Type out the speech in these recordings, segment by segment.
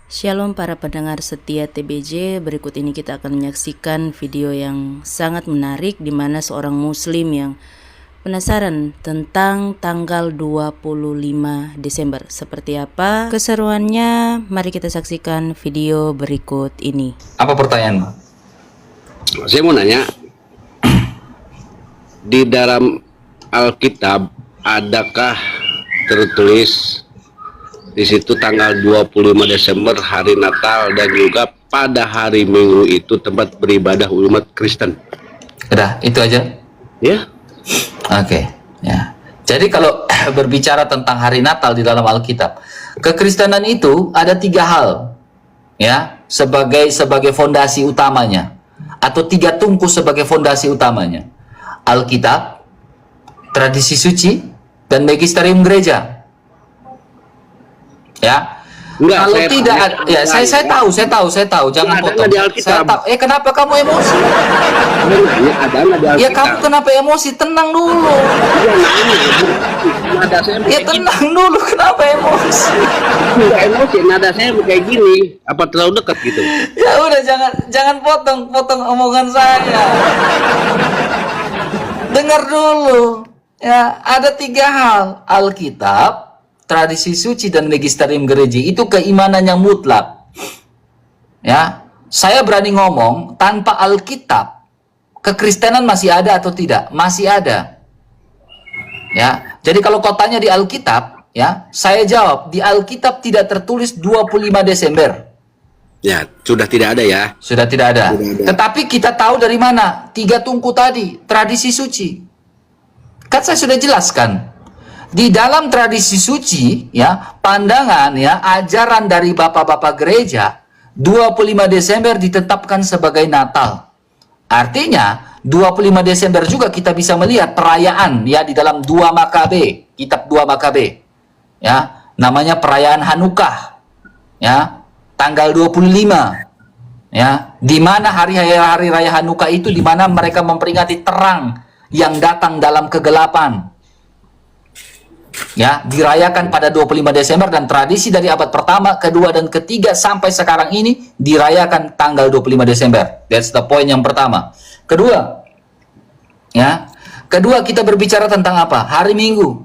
Shalom para pendengar setia TBJ, berikut ini kita akan menyaksikan video yang sangat menarik di mana seorang muslim yang penasaran tentang tanggal 25 Desember. Seperti apa keseruannya? Mari kita saksikan video berikut ini. Apa pertanyaanmu? Saya mau nanya, di dalam Alkitab adakah tertulis di situ tanggal 25 Desember hari Natal dan juga pada hari Minggu itu tempat beribadah umat Kristen? Udah, itu aja? Ya. Oke, ya. Jadi kalau berbicara tentang hari Natal di dalam Alkitab, kekristenan itu ada 3 hal, ya, sebagai fondasi utamanya, atau 3 tungku sebagai fondasi utamanya: Alkitab, tradisi suci, dan magisterium gereja. Ya. Enggak, Kalau tidak ada, ya saya tahu, jangan potong. Saya tahu. Kenapa kamu emosi? Ada di Alkitab. Ya kamu kenapa emosi? Tenang dulu. Nada saya Ya tenang dulu, kenapa emosi? Enggak emosi, nada saya kayak gini. Apa terlalu dekat gitu? Ya udah, jangan potong omongan saya. Dengar dulu. Ya, ada 3 hal: Alkitab, tradisi suci, dan magisterium gereja. Itu keimanan yang mutlak. Ya, saya berani ngomong, tanpa Alkitab kekristenan masih ada atau tidak? Masih ada. Ya, jadi kalau kau tanya di Alkitab, ya, saya jawab, di Alkitab tidak tertulis 25 Desember. Ya, sudah tidak ada ya. Sudah tidak ada. Tidak ada. Tetapi kita tahu dari mana? 3 tungku tadi, tradisi suci. Kan saya sudah jelaskan. Di dalam tradisi suci, ya, pandangan, ya, ajaran dari bapak-bapak gereja, 25 Desember ditetapkan sebagai Natal. Artinya, 25 Desember juga kita bisa melihat perayaan, ya, di dalam 2 Makabe, kitab 2 Makabe. Ya, namanya perayaan Hanukkah. Ya, tanggal 25. Ya, di mana hari raya Hanukkah itu, di mana mereka memperingati terang yang datang dalam kegelapan. Ya, dirayakan pada 25 Desember, dan tradisi dari abad pertama, kedua, dan ketiga sampai sekarang ini dirayakan tanggal 25 Desember. That's the point yang pertama. Kedua, ya, kita berbicara tentang apa? Hari Minggu.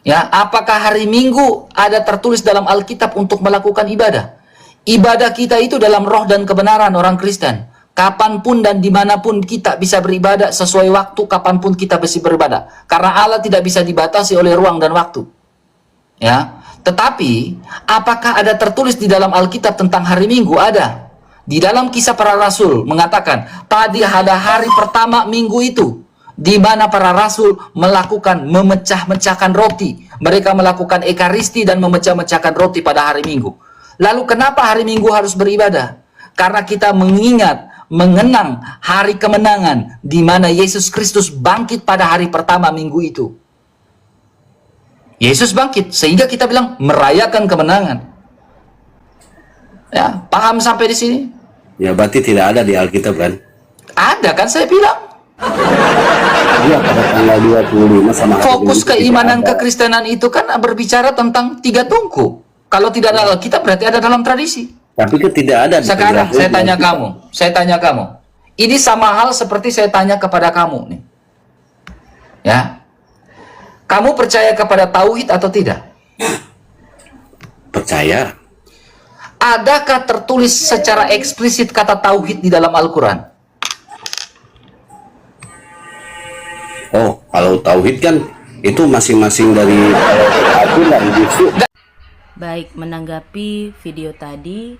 Ya, apakah hari Minggu ada tertulis dalam Alkitab untuk melakukan ibadah? Ibadah kita itu dalam roh dan kebenaran orang Kristen. Kapanpun dan dimanapun kita bisa beribadah sesuai waktu, kapanpun kita bisa beribadah. Karena Allah tidak bisa dibatasi oleh ruang dan waktu. Ya, tetapi apakah ada tertulis di dalam Alkitab tentang hari Minggu? Ada. Di dalam Kisah Para Rasul mengatakan, tadi ada hari pertama minggu itu, di mana para rasul melakukan memecah-mecahkan roti. Mereka melakukan ekaristi dan memecah-mecahkan roti pada hari Minggu. Lalu kenapa hari Minggu harus beribadah? Karena kita mengenang hari kemenangan di mana Yesus Kristus bangkit pada hari pertama minggu itu. Yesus bangkit, sehingga kita bilang merayakan kemenangan. Ya, paham sampai di sini? Ya, berarti tidak ada di Alkitab kan? Ada kan, saya bilang. Iya, pada tanggal 25 sama hari Fokus Minggu keimanan tidak ada. kekristenan itu kan berbicara tentang 3 tungku. Kalau tidak ada Alkitab berarti ada dalam tradisi. Tapi kan tidak ada. Sekarang saya tanya kamu. Ini sama hal seperti saya tanya kepada kamu nih. Ya. Kamu percaya kepada tauhid atau tidak? Percaya. Adakah tertulis secara eksplisit kata tauhid di dalam Al-Qur'an? Oh, kalau tauhid kan itu masing-masing dari aku dan Yesus. Baik, menanggapi video tadi,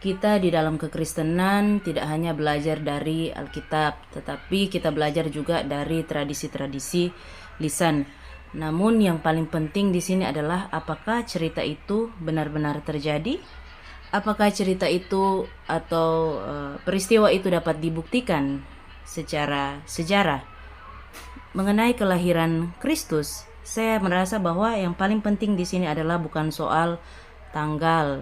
kita di dalam kekristenan tidak hanya belajar dari Alkitab, tetapi kita belajar juga dari tradisi-tradisi lisan. Namun yang paling penting di sini adalah apakah cerita itu benar-benar terjadi? Apakah cerita itu atau peristiwa itu dapat dibuktikan secara sejarah? Mengenai kelahiran Kristus, saya merasa bahwa yang paling penting di sini adalah bukan soal tanggal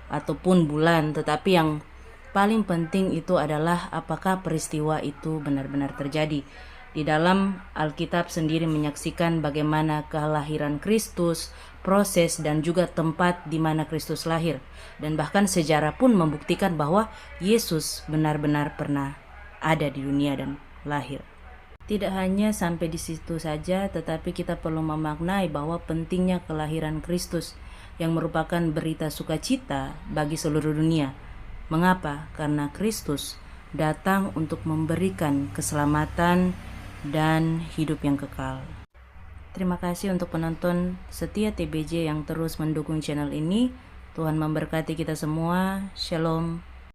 ataupun bulan, tetapi yang paling penting itu adalah apakah peristiwa itu benar-benar terjadi. Di dalam Alkitab sendiri menyaksikan bagaimana kelahiran Kristus, proses dan juga tempat di mana Kristus lahir. Dan bahkan sejarah pun membuktikan bahwa Yesus benar-benar pernah ada di dunia dan lahir. Tidak hanya sampai di situ saja, tetapi kita perlu memaknai bahwa pentingnya kelahiran Kristus yang merupakan berita sukacita bagi seluruh dunia. Mengapa? Karena Kristus datang untuk memberikan keselamatan dan hidup yang kekal. Terima kasih untuk penonton setia TBJ yang terus mendukung channel ini. Tuhan memberkati kita semua. Shalom.